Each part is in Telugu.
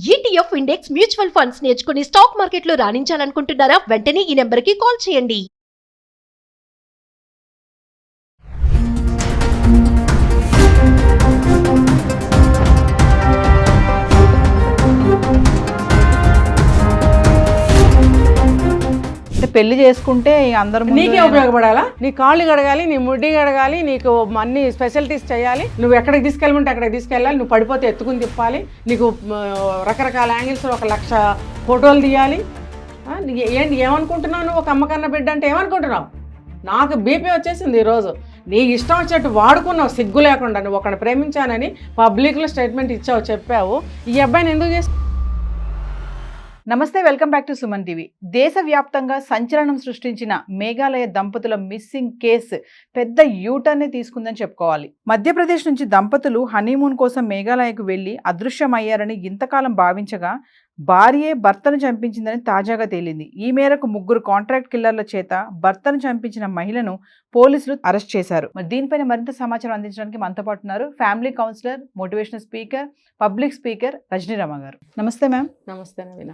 ETF ఇండెక్స్ మ్యూచువల్ ఫండ్స్ నేర్చుకుని స్టాక్ మార్కెట్లో రాణించాలనుకుంటున్నారా? వెంటనే ఈ నెంబర్కి కాల్ చేయండి. పెళ్లి చేసుకుంటే అందరూ నీకే ఉపయోగపడాలా? నీ కాళ్ళు కడగాలి, నీ ముడ్డి కడగాలి, నీకు అన్ని స్పెషాలిటీస్ చేయాలి, నువ్వు ఎక్కడికి తీసుకెళ్ళమంటే అక్కడికి తీసుకెళ్ళాలి, నువ్వు పడిపోతే ఎత్తుకుని తిప్పాలి, నీకు రకరకాల యాంగిల్స్లో 1,00,000 ఫోటోలు తీయాలి. ఏంటి ఏమనుకుంటున్నావు? నువ్వు ఒక అమ్మకన్న బిడ్డ అంటే ఏమనుకుంటున్నావు? నాకు బీపీ వచ్చేసింది ఈరోజు. నీ ఇష్టం వచ్చేట్టు వాడుకున్నావు సిగ్గు లేకుండా. నువ్వు ఒకరిని ప్రేమించానని పబ్లిక్లో స్టేట్మెంట్ ఇచ్చావు, చెప్పావు. ఈ అబ్బాయిని ఎందుకు చేసి? నమస్తే, welcome back to Suman TV. దేశవ్యాప్తంగా సంచలనం సృష్టించిన మేఘాలయ దంపతుల మిస్సింగ్ కేసు పెద్ద యూటర్నే తీసుకుందని చెప్పుకోవాలి. మధ్యప్రదేశ్ నుంచి దంపతులు హనీమూన్ కోసం మేఘాలయకు వెళ్లి అదృశ్యమయ్యారని ఇంతకాలం భావించగా భార్యే భర్తను చంపించిందని తాజాగా తేలింది. ఈ మేరకు 3 కాంట్రాక్ట్ కిల్లర్ల చేత భర్తను చంపించిన మహిళను పోలీసులు అరెస్ట్ చేశారు. మరి దీనిపైన మరింత సమాచారం అందించడానికి మనతో పాటు ఉన్నారు family counsellor, motivational speaker, public speaker Rajani Rama గారు. నమస్తే మ్యామ్. నమస్తే నవీన.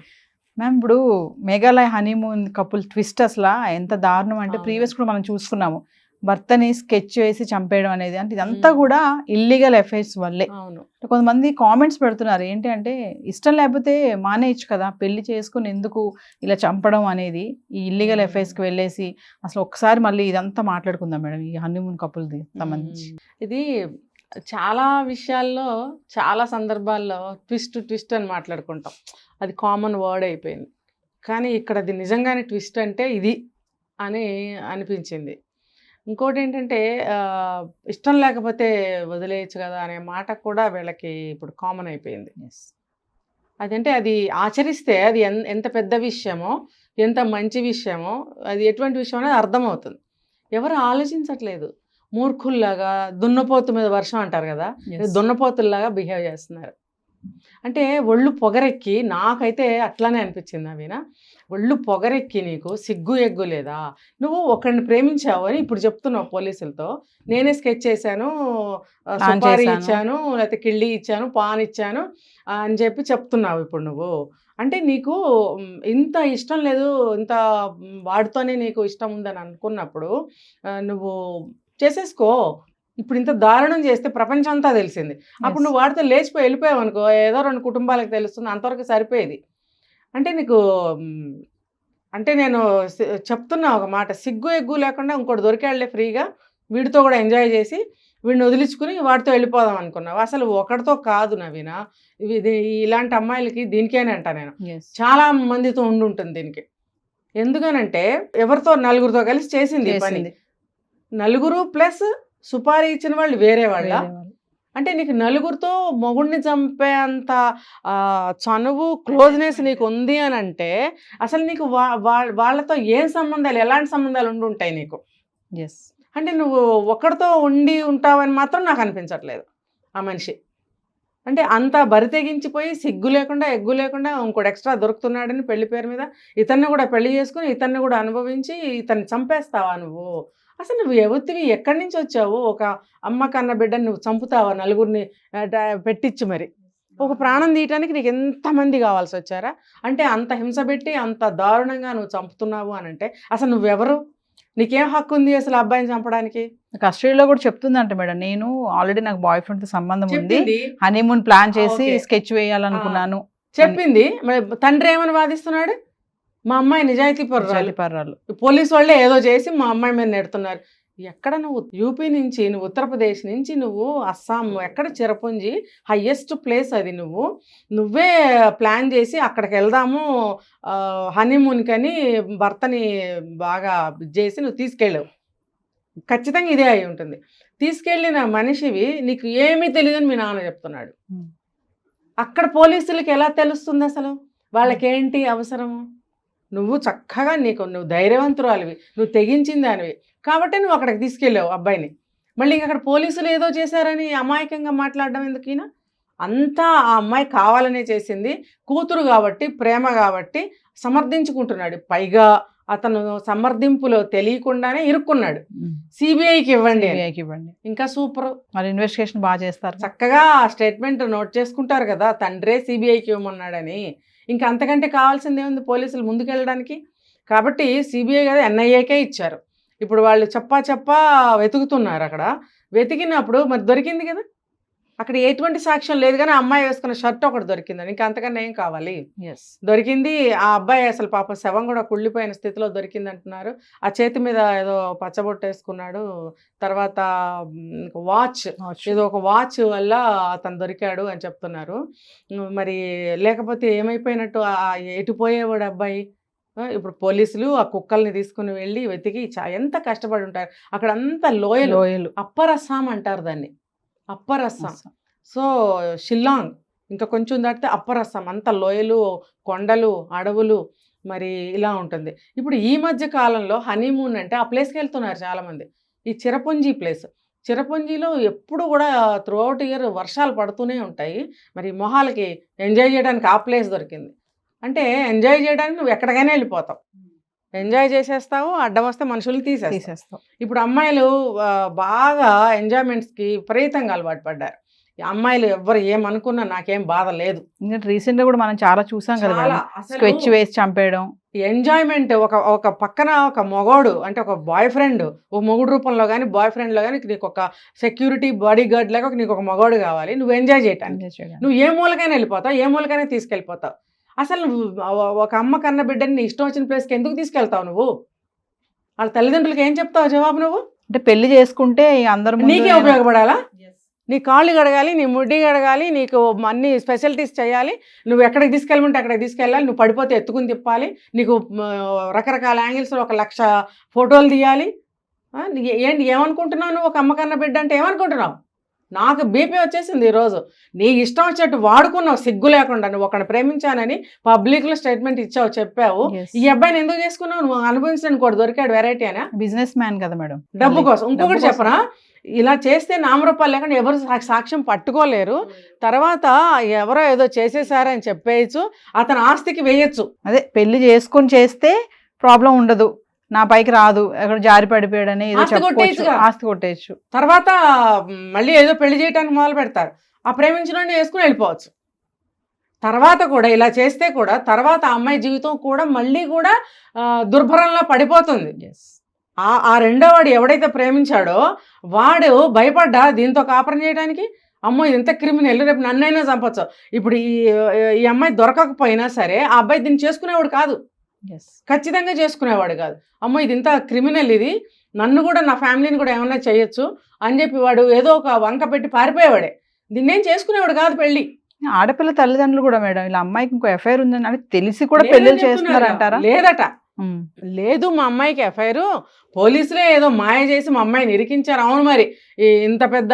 మ్యామ్, ఇప్పుడు మేఘాలయ హనీమూన్ కపుల్ ట్విస్ట్ అసలు ఎంత దారుణం అంటే ప్రీవియస్ కూడా మనం చూసుకున్నాము. భర్తని స్కెచ్ వేసి చంపేయడం అనేది, అంటే ఇదంతా కూడా ఇల్లీగల్ ఎఫైర్స్ వల్లే. అవును. కొంతమంది కామెంట్స్ పెడుతున్నారు, ఏంటి అంటే ఇష్టం లేకపోతే మానేయచ్చు కదా, పెళ్లి చేసుకుని ఎందుకు ఇలా చంపడం అనేది, ఈ ఇల్లీగల్ ఎఫైర్స్కి వెళ్ళేసి. అసలు ఒకసారి మళ్ళీ ఇదంతా మాట్లాడుకుందాం మేడం, ఈ హనీమూన్ కపుల్ది సంబంధించి. ఇది చాలా విషయాల్లో, చాలా సందర్భాల్లో ట్విస్ట్ అని మాట్లాడుకుంటాం. అది కామన్ వర్డ్ అయిపోయింది. కానీ ఇక్కడ అది నిజంగానే ట్విస్ట్ అంటే ఇది అని అనిపించింది. ఇంకోటి ఏంటంటే ఇష్టం లేకపోతే వదిలేయచ్చు కదా అనే మాట కూడా వీళ్ళకి ఇప్పుడు కామన్ అయిపోయింది. అదంటే అది ఆచరిస్తే అది ఎంత పెద్ద విషయమో, ఎంత మంచి విషయమో, అది ఎటువంటి విషయం అనేది అర్థమవుతుంది. ఎవరు ఆలోచించట్లేదు. మూర్ఖుల్లాగా దున్నపోతు మీద వర్షం అంటారు కదా, దున్నపోతుల్లాగా బిహేవ్ చేస్తున్నారు. అంటే ఒళ్ళు పొగరెక్కి, నాకైతే అట్లానే అనిపించింది నవీన, ఒళ్ళు పొగరెక్కి నీకు సిగ్గు ఎగ్గు లేదా? నువ్వు ఒకరిని ప్రేమించావు అని ఇప్పుడు చెప్తున్నావు పోలీసులతో. నేనే స్కెచ్ చేశాను, సుపారీ ఇచ్చాను, లేకపోతే కిళ్ళి ఇచ్చాను, పాన్ ఇచ్చాను అని చెప్పి చెప్తున్నావు ఇప్పుడు నువ్వు. అంటే నీకు ఇంత ఇష్టం లేదు, ఇంత వాడితోనే నీకు ఇష్టం ఉందని అనుకున్నప్పుడు నువ్వు చేసేసుకో. ఇప్పుడు ఇంత దారుణం చేస్తే ప్రపంచం అంతా తెలిసింది. అప్పుడు నువ్వు వాడితో లేచిపోయి వెళ్ళిపోయావు అనుకో, ఏదో 2 కుటుంబాలకు తెలుస్తుంది, అంతవరకు సరిపోయేది. అంటే నీకు అంటే నేను చెప్తున్నా ఒక మాట, సిగ్గు ఎగ్గు లేకుండా ఇంకోటి దొరికాడులే ఫ్రీగా, వీడితో కూడా ఎంజాయ్ చేసి వీడిని వదిలించుకుని వాడితో వెళ్ళిపోదాం అనుకున్నావు. అసలు ఒకటితో కాదు నవీన, ఇది ఇలాంటి అమ్మాయిలకి దీనికేనే అంట నేను, చాలా మందితో ఉండుంటుంది దీనికి. ఎందుకనంటే ఎవరితో 4గురితో కలిసి చేసింది పని. 4 ప్లస్ సుపారీ ఇచ్చిన వాళ్ళు వేరే వాళ్ళ. అంటే నీకు 4గురితో మొగుడిని చంపే అంత చనువు, క్లోజ్నెస్ నీకు ఉంది అని అంటే అసలు నీకు వాళ్ళతో ఏం సంబంధాలు, ఎలాంటి సంబంధాలు ఉండుంటాయి నీకు? అంటే నువ్వు ఒక్కడితో ఉండి ఉంటావని మాత్రం నాకు అనిపించట్లేదు ఆ మనిషి. అంటే అంత బరి తెగించిపోయి సిగ్గు లేకుండా ఎగ్గు లేకుండా ఇంకోటి ఎక్స్ట్రా దొరుకుతున్నాడని పెళ్లి పేరు మీద ఇతన్ని కూడా పెళ్లి చేసుకుని ఇతన్ని కూడా అనుభవించి ఇతన్ని చంపేస్తావా నువ్వు? అసలు నువ్వు ఎవరివి, ఎక్కడి నుంచి వచ్చావు? ఒక అమ్మ కన్న బిడ్డని నువ్వు చంపుతావా? 4గురిని పెట్టించి మరి ఒక ప్రాణం తీయటానికి నీకు ఎంతమంది కావాల్సి వచ్చారా? అంటే అంత హింస పెట్టి అంత దారుణంగా నువ్వు చంపుతున్నావు అని అంటే అసలు నువ్వెవరు? నీకేం హక్కు ఉంది అసలు అబ్బాయిని చంపడానికి? కస్టడీలో కూడా చెప్తుందంట మేడం, నేను ఆల్రెడీ నాకు బాయ్ ఫ్రెండ్ తో సంబంధం ఉంది, హనీమూన్ ప్లాన్ చేసి స్కెచ్ వేయాలనుకున్నాను చెప్పింది. తండ్రి ఏమని వాదిస్తున్నాడు? మా అమ్మాయి నిజాయితీ పర్రాలు, పోలీసు వాళ్ళే ఏదో చేసి మా అమ్మాయి మీద నెడుతున్నారు. ఎక్కడ నువ్వు యూపీ నుంచి, నువ్వు ఉత్తరప్రదేశ్ నుంచి, నువ్వు అస్సాం, ఎక్కడ చిరపుంజి హయ్యెస్ట్ ప్లేస్ అది, నువ్వే ప్లాన్ చేసి అక్కడికి వెళ్దాము హనీమూన్కి అని భర్తని బాగా చేసి నువ్వు తీసుకెళ్ళావు. ఖచ్చితంగా ఇదే అయి ఉంటుంది. తీసుకెళ్ళిన మనిషివి నీకు ఏమీ తెలియదని మీ నాన్న చెప్తున్నాడు. అక్కడ పోలీసులకి ఎలా తెలుస్తుంది అసలు వాళ్ళకేంటి అవసరము? నువ్వు చక్కగా నువ్వు ధైర్యవంతురాలివి, నువ్వు తెగించింది దానివి కాబట్టి నువ్వు అక్కడికి తీసుకెళ్ళావు అబ్బాయిని. మళ్ళీ అక్కడ పోలీసులు ఏదో చేశారని అమాయకంగా మాట్లాడడం ఎందుకైనా? అంతా ఆ అమ్మాయి కావాలనే చేసింది, కూతురు కాబట్టి, ప్రేమ కాబట్టి సమర్థించుకుంటున్నాడు. పైగా అతను సమర్థింపులో తెలియకుండానే ఇరుక్కున్నాడు. సిబిఐకి ఇవ్వండి అని. సిబిఐకి ఇవ్వండి. ఇంకా సూపర్. మరి ఇన్వెస్టిగేషన్ బాగా చేస్తారు. చక్కగా స్టేట్మెంట్ నోట్ చేసుకుంటారు కదా, తండ్రే సిబిఐకి ఇవ్వమన్నాడని. ఇంకా అంతకంటే కావాల్సింది ఏముంది పోలీసులు ముందుకెళ్ళడానికి. కాబట్టి సిబిఐ కదా ఎన్ఐఏకే ఇచ్చారు. ఇప్పుడు వాళ్ళు చెప్పా వెతుకుతున్నారు. అక్కడ వెతికినప్పుడు మరి దొరికింది కదా, అక్కడ ఎటువంటి సాక్ష్యం లేదు, కానీ ఆ అమ్మాయి వేసుకున్న షర్ట్ ఒకటి దొరికిందని. ఇంకా అంతకన్నా ఏం కావాలి. దొరికింది. ఆ అబ్బాయి అసలు పాప శవం కూడా కుళ్ళిపోయిన స్థితిలో దొరికింది అంటున్నారు. ఆ చేతి మీద ఏదో పచ్చబొట్టు వేసుకున్నాడు. తర్వాత వాచ్, ఏదో ఒక వాచ్ వల్ల అతను దొరికాడు అని చెప్తున్నారు. మరి లేకపోతే ఏమైపోయినట్టు, ఎటు పోయేవాడు అబ్బాయి. ఇప్పుడు పోలీసులు ఆ కుక్కల్ని తీసుకుని వెళ్ళి వెతికి ఎంత కష్టపడి ఉంటారు. అక్కడ అంతా లోయలు, అప్పర్ అస్సాం అంటారు దాన్ని, అప్పర్ అస్సాం. సో షిల్లాంగ్ ఇంకా కొంచెం దాటితే అప్పర్ అస్సాం, అంత లోయలు, కొండలు, అడవులు, మరి ఇలా ఉంటుంది. ఇప్పుడు ఈ మధ్య కాలంలో హనీమూన్ అంటే ఆ ప్లేస్కి వెళ్తున్నారు చాలామంది. ఈ చిరపుంజి ప్లేస్, చిరపుంజిలో ఎప్పుడు కూడా త్రూఅవుట్ ఇయర్ వర్షాలు పడుతూనే ఉంటాయి. మరి మొహాలకి ఎంజాయ్ చేయడానికి ఆ ప్లేస్ దొరికింది. అంటే ఎంజాయ్ చేయడానికి నువ్వు ఎక్కడికైనా వెళ్ళిపోతావు, ఎంజాయ్ చేసేస్తావు, అడ్డం వస్తే మనుషులు తీసేస్తావు. ఇప్పుడు అమ్మాయిలు బాగా ఎంజాయ్మెంట్స్కి విపరీతంగా అలవాటు పడ్డారు. అమ్మాయిలు ఎవ్వరు ఏమనుకున్నా నాకేం బాధ లేదు. రీసెంట్ గా కూడా మనం చాలా చూసాం కదా, స్కెచ్ వేసి చంపేయడం. ఎంజాయ్మెంట్ ఒక పక్కన ఒక మగోడు అంటే ఒక బాయ్ ఫ్రెండ్, ఒక మొగుడు రూపంలో కానీ బాయ్ ఫ్రెండ్లో కానీ నీకు ఒక సెక్యూరిటీ బాడీ గార్డ్ లాగా నీకు ఒక మగోడు కావాలి నువ్వు ఎంజాయ్ చేయటానికి. నువ్వు ఏ మూలకైనా వెళ్ళిపోతావు, ఏ మూలకైనా తీసుకెళ్ళిపోతావు. అసలు నువ్వు ఒక అమ్మ కన్న బిడ్డని నీ ఇష్టం వచ్చిన ప్లేస్కి ఎందుకు తీసుకెళ్తావు? నువ్వు వాళ్ళ తల్లిదండ్రులకి ఏం చెప్తావు జవాబు? నువ్వు అంటే పెళ్లి చేసుకుంటే అందరూ నీకే ఉపయోగపడాలా? నీ కాళ్ళు గడగాలి, నీ ముడ్డి గడగాలి, నీకు అన్ని స్పెషాలిటీస్ చేయాలి, నువ్వు ఎక్కడికి తీసుకెళ్ళమంటే అక్కడికి తీసుకెళ్ళాలి, నువ్వు పడిపోతే ఎత్తుకుని తిప్పాలి, నీకు రకరకాల యాంగిల్స్లో 1,00,000 ఫోటోలు తీయాలి. ఏంటి ఏమనుకుంటున్నావు నువ్వు? ఒక అమ్మకన్న బిడ్డ అంటే ఏమనుకుంటున్నావు? నాకు బీపీ వచ్చేసింది ఈరోజు. నీ ఇష్టం వచ్చినట్టు వాడుకున్నావు సిగ్గు లేకుండా. నువ్వు ఒకరిని ప్రేమించానని పబ్లిక్లో స్టేట్మెంట్ ఇచ్చావు, చెప్పావు. ఈ అబ్బాయిని ఎందుకు చేసుకున్నావు? నువ్వు అనుభవించడానికి కూడా దొరికాడు వెరైటీ అయినా, బిజినెస్ మ్యాన్ కదా మేడం, డబ్బు కోసం. ఇంకొకటి చెప్పరా, ఇలా చేస్తే నామరూపాలు లేకుండా ఎవరు సాక్ష్యం పట్టుకోలేరు. తర్వాత ఎవరో ఏదో చేసేసారని చెప్పేయచ్చు, అతని ఆస్తికి వేయచ్చు. అదే పెళ్లి చేసుకొని చేస్తే ప్రాబ్లం ఉండదు, నా పైకి రాదు, ఎక్కడ జారి పడిపోయాడని ఆస్తి కొట్టేయచ్చు. తర్వాత మళ్ళీ ఏదో పెళ్లి చేయడానికి మొదలు పెడతారు, ఆ ప్రేమించిన వేసుకుని వెళ్ళిపోవచ్చు. తర్వాత కూడా ఇలా చేస్తే కూడా తర్వాత ఆ అమ్మాయి జీవితం కూడా మళ్ళీ కూడా దుర్భరంలో పడిపోతుంది. ఆ రెండో వాడు ఎవడైతే ప్రేమించాడో వాడు భయపడ్డా దీంతో కాపురం చేయడానికి. అమ్మో ఇది ఎంత క్రిమినల్, రేపు నన్నైనా చంపచ్చు. ఇప్పుడు ఈ అమ్మాయి దొరకకపోయినా సరే ఆ అబ్బాయి దీన్ని చేసుకునేవాడు కాదు, ఖచ్చితంగా చేసుకునేవాడు కాదు. అమ్మో ఇది ఇంత క్రిమినల్, ఇది నన్ను కూడా నా ఫ్యామిలీని కూడా ఏమన్నా చేయొచ్చు అని చెప్పి వాడు ఏదో ఒక వంక పెట్టి పారిపోయేవాడే, దీన్నేం చేసుకునేవాడు కాదు పెళ్లి. ఆడపిల్ల తల్లిదండ్రులు కూడా మేడం ఇలా అమ్మాయికి ఇంకో ఎఫ్ఐఆర్ ఉందని అని తెలిసి కూడా పెళ్లి చేస్తున్నారంటారా? లేదట, లేదు మా అమ్మాయికి ఎఫ్ఐఆర్, పోలీసులే ఏదో మాయ చేసి మా అమ్మాయిని ఇరికించారు. అవును, మరి ఇంత పెద్ద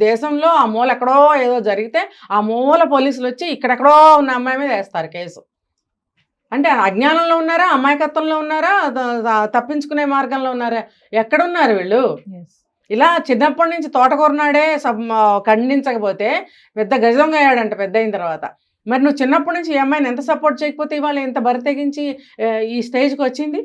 దేశంలో ఆ మూల ఎక్కడో ఏదో జరిగితే ఆ మూల పోలీసులు వచ్చి ఇక్కడెక్కడో ఉన్న అమ్మాయి మీద వేస్తారు కేసు. అంటే అజ్ఞానంలో ఉన్నారా, అమాయకత్వంలో ఉన్నారా, తప్పించుకునే మార్గంలో ఉన్నారా? ఎక్కడున్నారు వీళ్ళు? ఇలా చిన్నప్పటి నుంచి తోటకూరనాడే ఖండించకపోతే పెద్ద గజంగా అయ్యాడంట పెద్ద అయిన తర్వాత. మరి నువ్వు చిన్నప్పటి నుంచి ఈ అమ్మాయిని ఎంత సపోర్ట్ చేయకపోతే ఇవాళ ఎంత బరి తెగించి ఈ స్టేజ్కి వచ్చింది?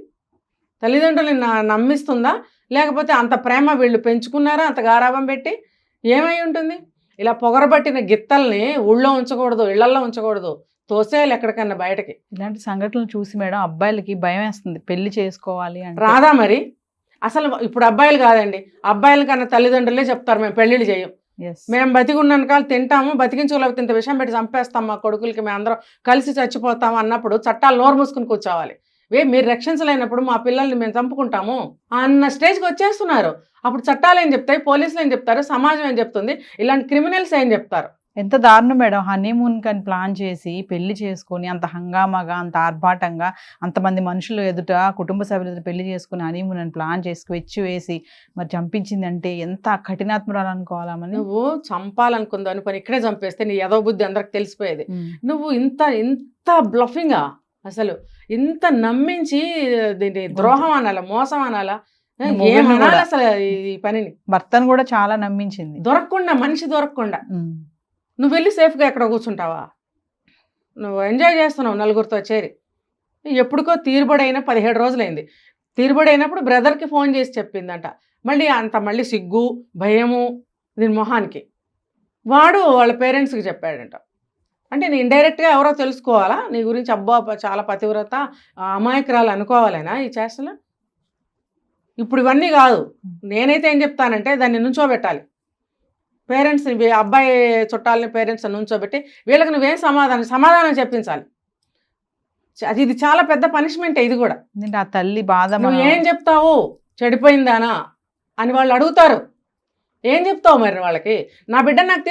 తల్లిదండ్రులు నమ్మిస్తుందా, లేకపోతే అంత ప్రేమ వీళ్ళు పెంచుకున్నారా అంత గారాబం పెట్టి? ఏమై ఉంటుంది? ఇలా పొగరబట్టిన గిత్తల్ని ఊళ్ళో ఉంచకూడదు, ఇళ్లల్లో ఉంచకూడదు, తోసేయాలి ఎక్కడికన్నా బయటకి. ఇలాంటి సంఘటనలు చూసి మేడం అబ్బాయిలకి భయం వేస్తుంది పెళ్లి చేసుకోవాలి అంటే. రాదా మరి? అసలు ఇప్పుడు అబ్బాయిలు కాదండి, అబ్బాయిల కన్నా తల్లిదండ్రులే చెప్తారు మేము పెళ్లిళ్ళు చేయం, మేము బతికున్నాను కాదు తింటాము, బతికించుకోలేకపోతే ఇంత విషయం పెట్టి చంపేస్తాం మా కొడుకులకి, మేము అందరం కలిసి చచ్చిపోతాము అన్నప్పుడు చట్టాలు నోరు మూసుకుని కూర్చోవాలి. మీరు రక్షించలేనప్పుడు మా పిల్లల్ని మేము చంపుకుంటాము అన్న స్టేజ్కి వచ్చేస్తున్నారు. అప్పుడు చట్టాలు ఏం చెప్తాయి, పోలీసులు ఏం చెప్తారు, సమాజం ఏం చెప్తుంది, ఇలాంటి క్రిమినల్స్ ఏం చెప్తారు? ఎంత దారుణం మేడం. హనీమూన్ కని ప్లాన్ చేసి పెళ్లి చేసుకొని అంత హంగామాగా అంత ఆర్భాటంగా అంతమంది మనుషులు ఎదుట కుటుంబ సభ్యులు ఎదుట పెళ్లి చేసుకుని హనీమూన్ అని ప్లాన్ చేసి వెచ్చి వేసి మరి చంపించింది అంటే ఎంత కఠినాత్మరాలు అనుకోవాలని. నువ్వు చంపాలనుకుందా అనుకుని ఇక్కడే చంపేస్తే నీ యదో బుద్ధి అందరికి తెలిసిపోయేది. నువ్వు ఇంత బ్లఫింగా, అసలు ఇంత నమ్మించి దీన్ని ద్రోహం అనాలా, మోసం అనాలా, ఏమనాలి అసలు ఈ పనిని? భర్తను కూడా చాలా నమ్మించింది. దొరకకుండా, మనిషి దొరకకుండా నువ్వు వెళ్ళి సేఫ్గా ఎక్కడ కూర్చుంటావా? నువ్వు ఎంజాయ్ చేస్తున్నావు నలుగురితో చేరి, ఎప్పుడుకో తీరుబడైన 17 రోజులైంది. తీరుబడైనప్పుడు బ్రదర్కి ఫోన్ చేసి చెప్పిందంట. మళ్ళీ సిగ్గు భయము దీని మొహానికి. వాడు వాళ్ళ పేరెంట్స్కి చెప్పాడంట. అంటే నేను ఇండైరెక్ట్గా ఎవరో తెలుసుకోవాలా నీ గురించి, అబ్బా చాలా పతివ్రత అమాయకురాలు అనుకోవాలనా ఈ చేష్టలు? ఇప్పుడు ఇవన్నీ కాదు. నేనైతే ఏం చెప్తానంటే దాన్ని నుంచోబెట్టాలి. పేరెంట్స్ని, అబ్బాయి చుట్టాలని పేరెంట్స్ని నుంచోబెట్టి వీళ్ళకి నువ్వేం సమాధానం చెప్పించాలి. ఇది చాలా పెద్ద పనిష్మెంట్. ఇది కూడా ఆ తల్లి బాధ, నువ్వు ఏం చెప్తావు చెడిపోయిందానా అని వాళ్ళు అడుగుతారు. ఏం చెప్తావు మరి వాళ్ళకి? నా బిడ్డ నాకు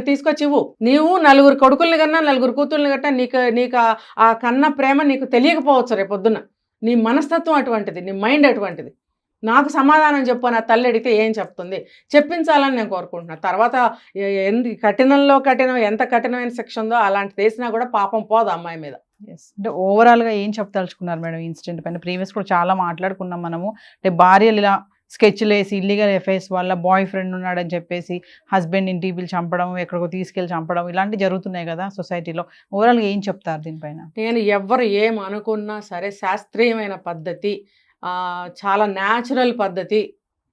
తీసుకొచ్చి ఇవ్వు. నీవు 4 కొడుకుల్ని కన్నా 4 కూతుర్ని కన్నా నీకు ఆ కన్న ప్రేమ నీకు తెలియకపోవచ్చు రేపొద్దున. నీ మనస్తత్వం అటువంటిది, నీ మైండ్ అటువంటిది. నాకు సమాధానం చెప్పు నా తల్లి అడిగితే ఏం చెప్తుంది? చెప్పించాలని నేను కోరుకుంటున్నాను. తర్వాత కఠినంలో కఠినం, ఎంత కఠినమైన శిక్ష ఉందో అలాంటి చేసినా కూడా పాపం పోదు అమ్మాయి మీద. అంటే ఓవరాల్గా ఏం చెప్పదలుచుకున్నారు మేడం ఇన్సిడెంట్ పైన? ప్రీవియస్ కూడా చాలా మాట్లాడుకున్నాం మనము. అంటే భార్యలు ఇలా స్కెచ్లు వేసి ఇల్లీగల్ ఎఫ్ఐఆర్స్ వల్ల బాయ్ ఫ్రెండ్ ఉన్నాడని చెప్పేసి హస్బెండ్ ఇంటికి పిలిచి చంపడం, ఎక్కడికో తీసుకెళ్ళి చంపడం, ఇలాంటివి జరుగుతున్నాయి కదా సొసైటీలో. ఓవరాల్గా ఏం చెప్తారు దీనిపైన? నేను ఎవరు ఏం అనుకున్నా సరే శాస్త్రీయమైన పద్ధతి, చాలా న్యాచురల్ పద్ధతి,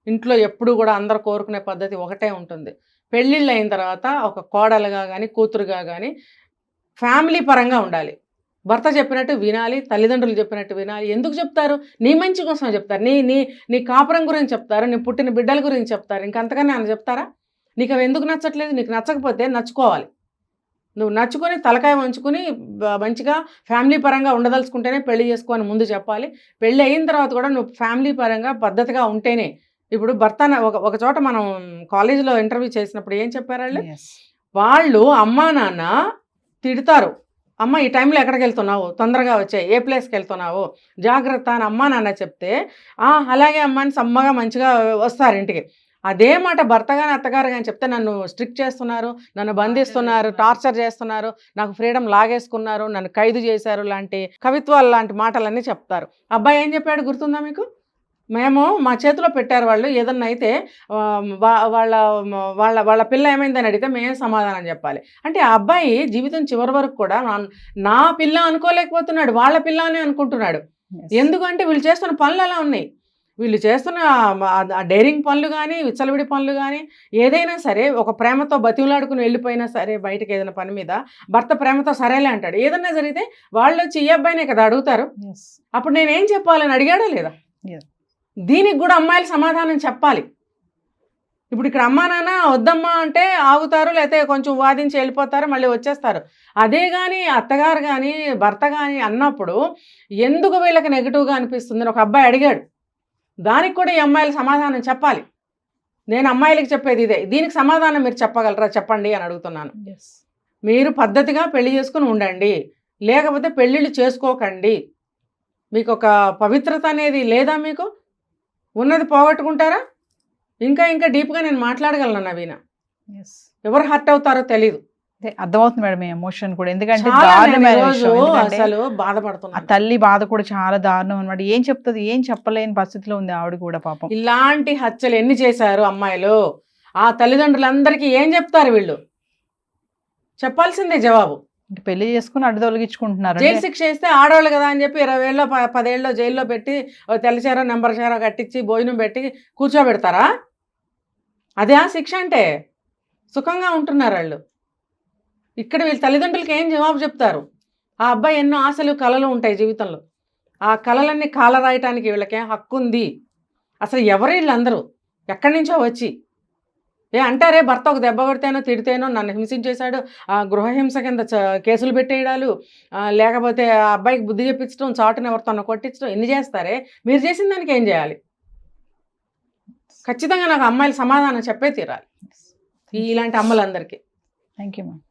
ఇంట్లో ఎప్పుడు కూడా అందరు కోరుకునే పద్ధతి ఒకటే ఉంటుంది. పెళ్ళిళ్ళు అయిన తర్వాత ఒక కోడలుగా కానీ కూతురుగా కానీ ఫ్యామిలీ పరంగా ఉండాలి. భర్త చెప్పినట్టు వినాలి, తల్లిదండ్రులు చెప్పినట్టు వినాలి. ఎందుకు చెప్తారు? నీ మంచి కోసం చెప్తారు. నీ కాపురం గురించి చెప్తారు, నీ పుట్టిన బిడ్డల గురించి చెప్తారు. ఇంకంతకన్నా ఆయన చెప్తారా? నీకు అవి ఎందుకు నచ్చట్లేదు? నీకు నచ్చకపోతే నచ్చుకోవాలి. నువ్వు నచ్చుకొని తలకాయ వంచుకొని మంచిగా ఫ్యామిలీ పరంగా ఉండదలుచుకుంటేనే పెళ్లి చేసుకోని ముందు చెప్పాలి. పెళ్ళి అయిన తర్వాత కూడా నువ్వు ఫ్యామిలీ పరంగా పద్ధతిగా ఉంటేనే. ఇప్పుడు భర్త ఒక చోట మనం కాలేజీలో ఇంటర్వ్యూ చేసినప్పుడు ఏం చెప్పారు వాళ్ళు అమ్మా నాన్న తిడతారు. అమ్మ ఈ టైంలో ఎక్కడికి వెళ్తున్నావు, తొందరగా వచ్చాయి, ఏ ప్లేస్కి వెళ్తున్నావు, జాగ్రత్త అని అమ్మా నాన్న చెప్తే అలాగే అమ్మ అని సమ్మగా మంచిగా వస్తారు ఇంటికి. అదే మాట భర్త కానీ అత్తగారు కానీ చెప్తే నన్ను స్ట్రిక్ట్ చేస్తున్నారు, నన్ను బంధిస్తున్నారు, టార్చర్ చేస్తున్నారు, నాకు ఫ్రీడమ్ లాగేసుకున్నారు, నన్ను ఖైదు చేశారు లాంటి కవిత్వాలు లాంటి మాటలన్నీ చెప్తారు. అబ్బాయి ఏం చెప్పాడు గుర్తుందా మీకు? మేము మా చేతిలో పెట్టారు వాళ్ళు, ఏదన్నా అయితే వాళ్ళ వాళ్ళ వాళ్ళ పిల్ల ఏమైందని అడిగితే మేమేం సమాధానం చెప్పాలి. అంటే ఆ అబ్బాయి జీవితం చివరి వరకు కూడా నా పిల్ల అనుకోలేకపోతున్నాడు, వాళ్ళ పిల్ల అని అనుకుంటున్నాడు. ఎందుకంటే వీళ్ళు చేస్తున్న పనులు అలా ఉన్నాయి. వీళ్ళు చేస్తున్న డైరింగ్ పనులు కానీ, విచ్చలవిడి పనులు కానీ, ఏదైనా సరే ఒక ప్రేమతో బతిమలాడుకుని వెళ్ళిపోయినా సరే బయటకు ఏదైనా పని మీద భర్త ప్రేమతో సరేలే అంటాడు. ఏదన్నా జరిగితే వాళ్ళు వచ్చి ఈ అబ్బాయినే కదా అడుగుతారు. అప్పుడు నేనేం చెప్పాలని అడిగాడా లేదా? దీనికి కూడా అమ్మాయిలు సమాధానం చెప్పాలి. ఇప్పుడు ఇక్కడ అమ్మా నాన్న వద్దమ్మా అంటే ఆగుతారు, లేకపోతే కొంచెం వాదించి వెళ్ళిపోతారు, మళ్ళీ వచ్చేస్తారు. అదే కానీ అత్తగారు కానీ భర్త కానీ అన్నప్పుడు ఎందుకు వీళ్ళకి నెగిటివ్గా అనిపిస్తుంది ఒక అబ్బాయి అడిగాడు. దానికి కూడా ఈ అమ్మాయిలు సమాధానం చెప్పాలి. నేను అమ్మాయిలకి చెప్పేది ఇదే. దీనికి సమాధానం మీరు చెప్పగలరా? చెప్పండి అని అడుగుతున్నాను. మీరు పద్ధతిగా పెళ్లి చేసుకుని ఉండండి, లేకపోతే పెళ్ళిళ్ళు చేసుకోకండి. మీకు ఒక పవిత్రత అనేది లేదా? మీకు ఉన్నది పోగొట్టుకుంటారా? ఇంకా డీప్గా నేను మాట్లాడగలను నవీన. ఎవరు హర్ట్ అవుతారో తెలీదు. అర్థమవుతుంది మేడం ఎమోషన్ కూడా. ఎందుకంటే అసలు బాధపడుతున్నా, ఆ తల్లి బాధ కూడా చాలా దారుణం అనమాట. ఏం చెప్తుంది, ఏం చెప్పలేని పరిస్థితిలో ఉంది ఆవిడ కూడా పాపం. ఇలాంటి హత్యలు ఎన్ని చేశారు అమ్మాయిలు? ఆ తల్లిదండ్రులందరికీ ఏం చెప్తారు వీళ్ళు? చెప్పాల్సిందే జవాబు. పెళ్లి చేసుకుని అడ్డు తొలగించుకుంటున్నారు. జైలు శిక్ష వేస్తే ఆడవాళ్ళు కదా అని చెప్పి 20 ఏళ్ళలో 10 ఏళ్ళలో జైల్లో పెట్టి తెల్లచారో నెంబర్ చారో కట్టించి భోజనం పెట్టి కూర్చోబెడతారా? అదే ఆ శిక్ష అంటే? సుఖంగా ఉంటున్నారు వాళ్ళు. ఇక్కడ వీళ్ళ తల్లిదండ్రులకి ఏం జవాబు చెప్తారు? ఆ అబ్బాయి ఎన్నో ఆశలు కళలు ఉంటాయి జీవితంలో. ఆ కళలన్నీ కాలరాయటానికి వీళ్ళకేం హక్కు ఉంది? అసలు ఎవరు వీళ్ళందరూ? ఎక్కడి నుంచో వచ్చి అంటారే భర్త ఒక దెబ్బ కొడితేనో తిడితేనో నన్ను హింసించేశాడు, గృహహింస కింద కేసులు పెట్టేయడాలు, లేకపోతే ఆ అబ్బాయికి బుద్ధి చెప్పించడం, చాటును ఎవరితో కొట్టించడం, ఎన్ని చేస్తారే? మీరు చేసిన దానికి ఏం చేయాలి? ఖచ్చితంగా నాకు అమ్మాయిలు సమాధానం చెప్పే తీరాలి ఇలాంటి అమ్మలందరికీ. Thank you ma'am.